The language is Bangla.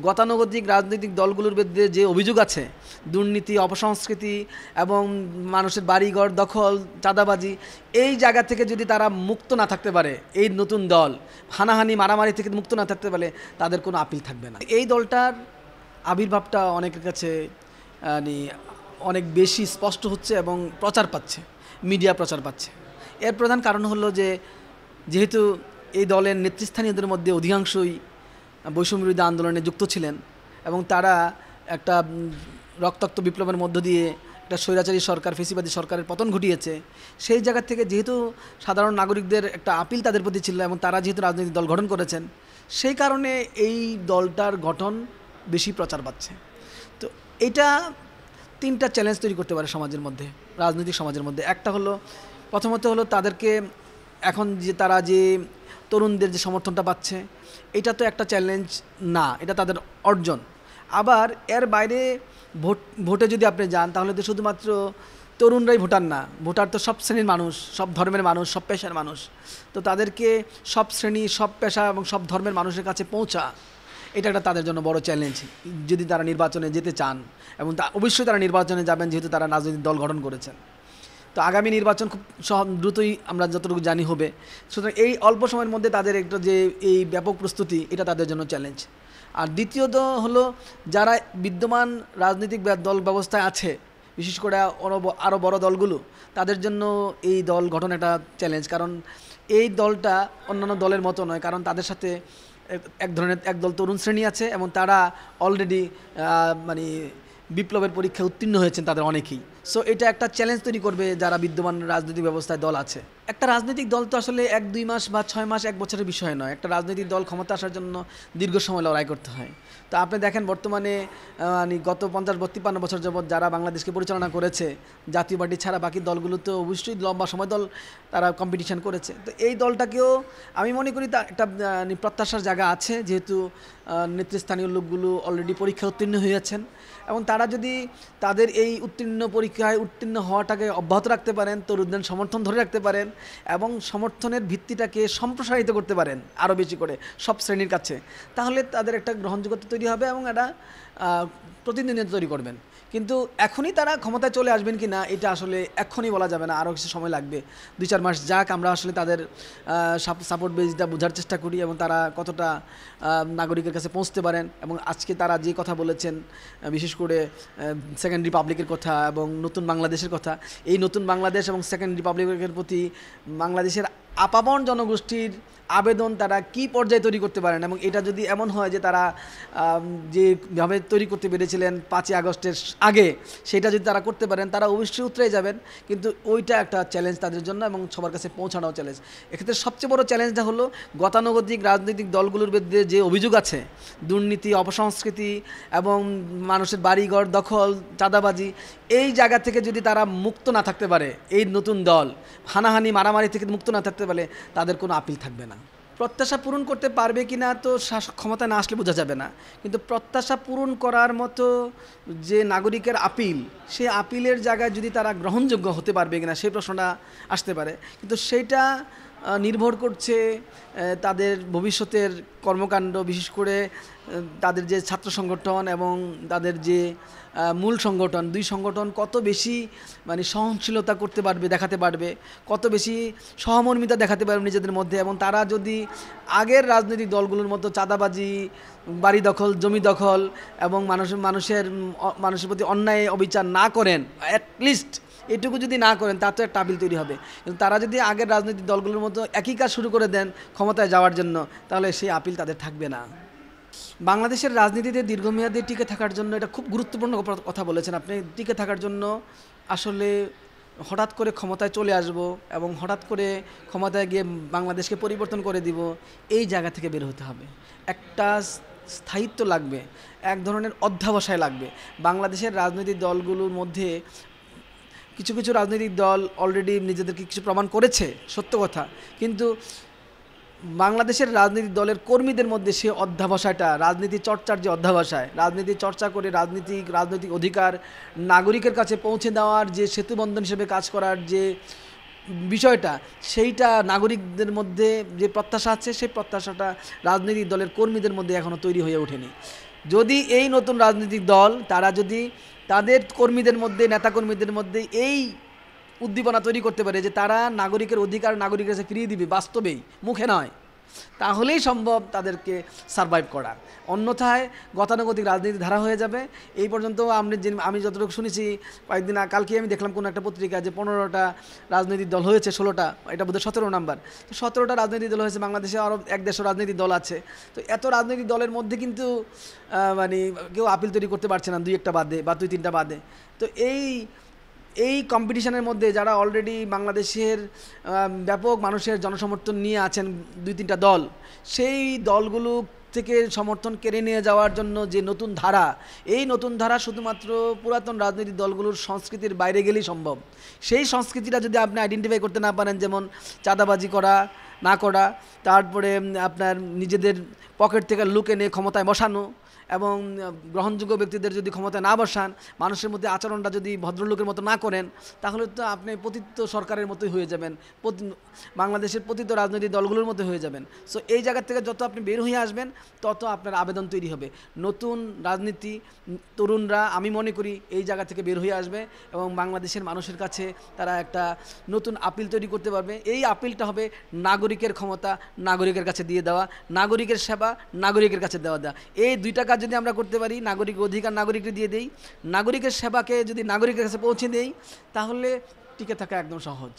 গতানুগতিক রাজনৈতিক দলগুলোর বিরুদ্ধে যে অভিযোগ আছে, দুর্নীতি, অপসংস্কৃতি এবং মানুষের বাড়িঘর দখল, চাঁদাবাজি, এই জায়গা থেকে যদি তারা মুক্ত না থাকতে পারে, এই নতুন দল হানাহানি মারামারি থেকে মুক্ত না থাকতে পারে, তাদের কোনো আপিল থাকবে না। এই দলটার আবির্ভাবটা অনেকের কাছে অনেক বেশি স্পষ্ট হচ্ছে এবং প্রচার পাচ্ছে, মিডিয়া প্রচার পাচ্ছে। এর প্রধান কারণ হলো যে যেহেতু এই দলের নেতৃস্থানীয়দের মধ্যে অধিকাংশই বৈষম্যবিরোধী আন্দোলনে যুক্ত ছিলেন এবং তারা একটা রক্তাক্ত বিপ্লবের মধ্য দিয়ে একটা স্বৈরাচারী সরকার, ফেসিবাদী সরকারের পতন ঘটিয়েছে, সেই জায়গা থেকে যেহেতু সাধারণ নাগরিকদের একটা আপিল তাদের প্রতি ছিল এবং তারা যেহেতু রাজনৈতিক দল গঠন করেছেন, সেই কারণে এই দলটার গঠন বেশি প্রচার পাচ্ছে। তো এটা তিনটা চ্যালেঞ্জ তৈরি করতে পারে সমাজের মধ্যে, রাজনৈতিক সমাজের মধ্যে। একটা হলো, প্রথমত হলো তাদেরকে এখন যে তারা যে তরুণদের যে সমর্থনটা পাচ্ছে, এটা তো একটা চ্যালেঞ্জ না, এটা তাদের অর্জন। আবার এর বাইরে ভোটে যদি আপনি যান, তাহলে তো শুধুমাত্র তরুণরাই ভোটার না, ভোটার তো সব শ্রেণীর মানুষ, সব ধর্মের মানুষ, সব পেশার মানুষ। তো তাদেরকে সব শ্রেণী, সব পেশা এবং সব ধর্মের মানুষের কাছে পৌঁছা, এটা একটা তাদের জন্য বড় চ্যালেঞ্জ যদি তারা নির্বাচনে যেতে চান। এবং অবশ্যই তারা নির্বাচনে যাবেন যেহেতু তারা রাজনৈতিক দল গঠন করেছেন। তো আগামী নির্বাচন খুব দ্রুতই আমরা যতটুকু জানি হবে। সুতরাং এই অল্প সময়ের মধ্যে তাদের একটা যে এই ব্যাপক প্রস্তুতি, এটা তাদের জন্য চ্যালেঞ্জ। আর দ্বিতীয়ত হলো, যারা বিদ্যমান রাজনৈতিক দল ব্যবস্থায় আছে, বিশেষ করে আরও বড় দলগুলো, তাদের জন্য এই দল গঠন একটা চ্যালেঞ্জ। কারণ এই দলটা অন্যান্য দলের মতো নয়, কারণ তাদের সাথে একদল তরুণ শ্রেণী আছে এবং তারা অলরেডি বিপ্লবের পরীক্ষায় উত্তীর্ণ হয়েছেন তাদের অনেকেই। সো এটা একটা চ্যালেঞ্জ তৈরি করবে যারা বিদ্যমান রাজনৈতিক ব্যবস্থায় দল আছে। একটা রাজনৈতিক দল তো আসলে 1-2 মাস বা 6 মাস 1 বছরের বিষয় নয়। একটা রাজনৈতিক দল ক্ষমতা আসার জন্য দীর্ঘ সময় লড়াই করতে হয়। তো আপনি দেখেন বর্তমানে গত 50-53 বছর যাবৎ যারা বাংলাদেশকে পরিচালনা করেছে, জাতীয় পার্টি ছাড়া বাকি দলগুলো তো অবশ্যই লম্বা সময় দল তারা কম্পিটিশন করেছে। তো এই দলটাকেও আমি মনে করি তা একটা প্রত্যাশার জায়গা আছে, যেহেতু নেতৃস্থানীয় লোকগুলো অলরেডি পরীক্ষা উত্তীর্ণ হয়েছেন এবং তারা যদি তাদের এই পরীক্ষায় উত্তীর্ণ হওয়াটাকে অব্যাহত রাখতে পারেন, তরুণদের সমর্থন ধরে রাখতে পারেন এবং সমর্থনের ভিত্তিটাকে সম্প্রসারিত করতে পারেন আরও বেশি করে সব শ্রেণীর কাছে, তাহলে তাদের একটা গ্রহণযোগ্যতা তৈরি হবে এবং একটা প্রতিদ্বন্দ্বিতা তৈরি করবেন। কিন্তু এখনই তারা ক্ষমতায় চলে আসবেন কি না, এটা আসলে এখনই বলা যাবে না, আরও কিছু সময় লাগবে। 2-4 মাস যাক, আমরা আসলে তাদের সাপোর্ট বেসটা বোঝার চেষ্টা করি এবং তারা কতটা নাগরিকের কাছে পৌঁছতে পারেন। এবং আজকে তারা যে কথা বলেছেন, বিশেষ করে সেকেন্ড রিপাবলিকের কথা এবং নতুন বাংলাদেশের কথা, এই নতুন বাংলাদেশ এবং সেকেন্ড রিপাবলিকের প্রতি বাংলাদেশের আপামর জনগোষ্ঠীর আবেদন তারা কি পর্যায়ে তৈরি করতে পারেন। এবং এটা যদি এমন হয় যে তারা যেভাবে তৈরি করতে পেরেছিলেন 5ই আগস্টের আগে, সেটা যদি তারা করতে পারেন, তারা অবশ্যই উতরে যাবেন। কিন্তু ওইটা একটা চ্যালেঞ্জ তাদের জন্য এবং সবার কাছে পৌঁছানোও চ্যালেঞ্জ। এক্ষেত্রে সবচেয়ে বড় চ্যালেঞ্জটা হলো গতানুগতিক রাজনৈতিক দলগুলোর বিরুদ্ধে যে অভিযোগ আছে, দুর্নীতি, অপসংস্কৃতি এবং মানুষের বাড়িঘর দখল, চাঁদাবাজি, এই জায়গা থেকে যদি তারা মুক্ত না থাকতে পারে, এই নতুন দল হানাহানি মারামারি থেকে মুক্ত না থাকতে পারে, তাদের কোনো আপিল থাকবে না। প্রত্যাশা পূরণ করতে পারবে কি না তো ক্ষমতা না আসলে বোঝা যাবে না, কিন্তু প্রত্যাশা পূরণ করার মতো যে নাগরিকের আপিল, সেই আপিলের জায়গায় যদি তারা গ্রহণযোগ্য হতে পারবে কিনা সেই প্রশ্নটা আসতে পারে। কিন্তু সেইটা নির্ভর করছে তাদের ভবিষ্যতের কর্মকাণ্ড, বিশেষ করে তাদের যে ছাত্র সংগঠন এবং তাদের যে মূল সংগঠন, 2 সংগঠন কত বেশি সহনশীলতা করতে পারবে, দেখাতে পারবে, কত বেশি সহমর্মিতা দেখাতে পারবে নিজেদের মধ্যে। এবং তারা যদি আগের রাজনৈতিক দলগুলোর মতো চাঁদাবাজি, বাড়ি দখল, জমি দখল এবং মানুষের প্রতি অন্যায় অবিচার না করেন, অ্যাটলিস্ট এটুকু যদি না করেন, তা তো একটা আপিল তৈরি হবে। কিন্তু তারা যদি আগের রাজনৈতিক দলগুলোর মতো একই কাজ শুরু করে দেন ক্ষমতায় যাওয়ার জন্য, তাহলে সেই আপিল তাদের থাকবে না। বাংলাদেশের রাজনীতিতে দীর্ঘমেয়াদে টিকে থাকার জন্য, এটা খুব গুরুত্বপূর্ণ কথা বলেছেন আপনি, টিকে থাকার জন্য আসলে হঠাৎ করে ক্ষমতায় চলে আসব এবং হঠাৎ করে ক্ষমতায় গিয়ে বাংলাদেশকে পরিবর্তন করে দিব, এই জায়গা থেকে বের হতে হবে। একটা স্থায়িত্ব লাগবে, এক ধরনের অধ্যবসায় লাগবে। বাংলাদেশের রাজনৈতিক দলগুলোর মধ্যে কিছু কিছু রাজনৈতিক দল অলরেডি নিজেদেরকে কিছু প্রমাণ করেছে, সত্য কথা, কিন্তু বাংলাদেশের রাজনৈতিক দলের কর্মীদের মধ্যে সে অধ্যবসায়টা, রাজনীতি চর্চার যে অধ্যবসায়, রাজনীতি চর্চা করে রাজনৈতিক অধিকার নাগরিকের কাছে পৌঁছে দেওয়ার যে সেতুবন্ধন হিসেবে কাজ করার যে বিষয়টা, সেইটা নাগরিকদের মধ্যে যে প্রত্যাশা আছে, সেই প্রত্যাশাটা রাজনৈতিক দলের কর্মীদের মধ্যে এখনও তৈরি হয়ে ওঠেনি। যদি এই নতুন রাজনৈতিক দল তারা যদি তাদের কর্মীদের মধ্যে, নেতাকর্মীদের মধ্যে এই উদ্দীপনা তৈরি করতে পারে যে তারা নাগরিকের অধিকার নাগরিকের কাছে ফিরিয়ে দিবে বাস্তবেই, মুখে নয়, তাহলেই সম্ভব তাদেরকে সারভাইভ করা। অন্যথায় গতানুগতিক রাজনীতি ধারা হয়ে যাবে। এই পর্যন্ত আমি যতটুকু শুনেছি কয়েকদিন কালকে আমি দেখলাম কোনো একটা পত্রিকা যে 15টা রাজনৈতিক দল হয়েছে, 16টা, এটা বোধহয় 17 নাম্বার। তো 17টা রাজনৈতিক দল হয়েছে, বাংলাদেশে আরও 150 রাজনৈতিক দল আছে। তো এত রাজনৈতিক দলের মধ্যে কিন্তু মানে কেউ আপিল তৈরি করতে পারছে না, 2-1টা বাদে বা 2-3টা বাদে। তো এই কম্পিটিশনের মধ্যে যারা অলরেডি বাংলাদেশের ব্যাপক মানুষের জনসমর্থন নিয়ে আছেন 2-3টা দল, সেই দলগুলো থেকে সমর্থন কেড়ে নিয়ে যাওয়ার জন্য যে নতুন ধারা, এই নতুন ধারা শুধুমাত্র পুরাতন রাজনৈতিক দলগুলোর সংস্কৃতির বাইরে গেলেই সম্ভব। সেই সংস্কৃতিটা যদি আপনি আইডেন্টিফাই করতে না পারেন, যেমন চাঁদাবাজি করা না করা, তারপরে আপনার নিজেদের পকেট থেকে লুকে নিয়ে ক্ষমতায় বসানো, এবং গ্রহণযোগ্য ব্যক্তিদের যদি ক্ষমতায় না বসান, মানুষের মধ্যে আচরণটা যদি ভদ্রলোকের মতো না করেন, তাহলে তো আপনি পতিত সরকারের মতোই হয়ে যাবেন, বাংলাদেশের পতিত রাজনৈতিক দলগুলোর মতো হয়ে যাবেন। সো এই জায়গা থেকে যত আপনি বের হয়ে আসবেন তত আপনার আবেদন তৈরি হবে। নতুন রাজনীতি, তরুণরা আমি মনে করি এই জায়গা থেকে বের হয়ে আসবে এবং বাংলাদেশের মানুষের কাছে তারা একটা নতুন আপিল তৈরি করতে পারবে। এই আপিলটা হবে নাগরিকের ক্ষমতা নাগরিকের কাছে দিয়ে দেওয়া, নাগরিকের সেবা নাগরিকের কাছে দেওয়া। এই 2টা কাজ যদি আমরা করতে পারি, নাগরিক অধিকার নাগরিককে দিয়ে দেই, নাগরিকের সেবাকে যদি নাগরিকের কাছে পৌঁছে দেই, তাহলে টিকে থাকা একদম সহজ।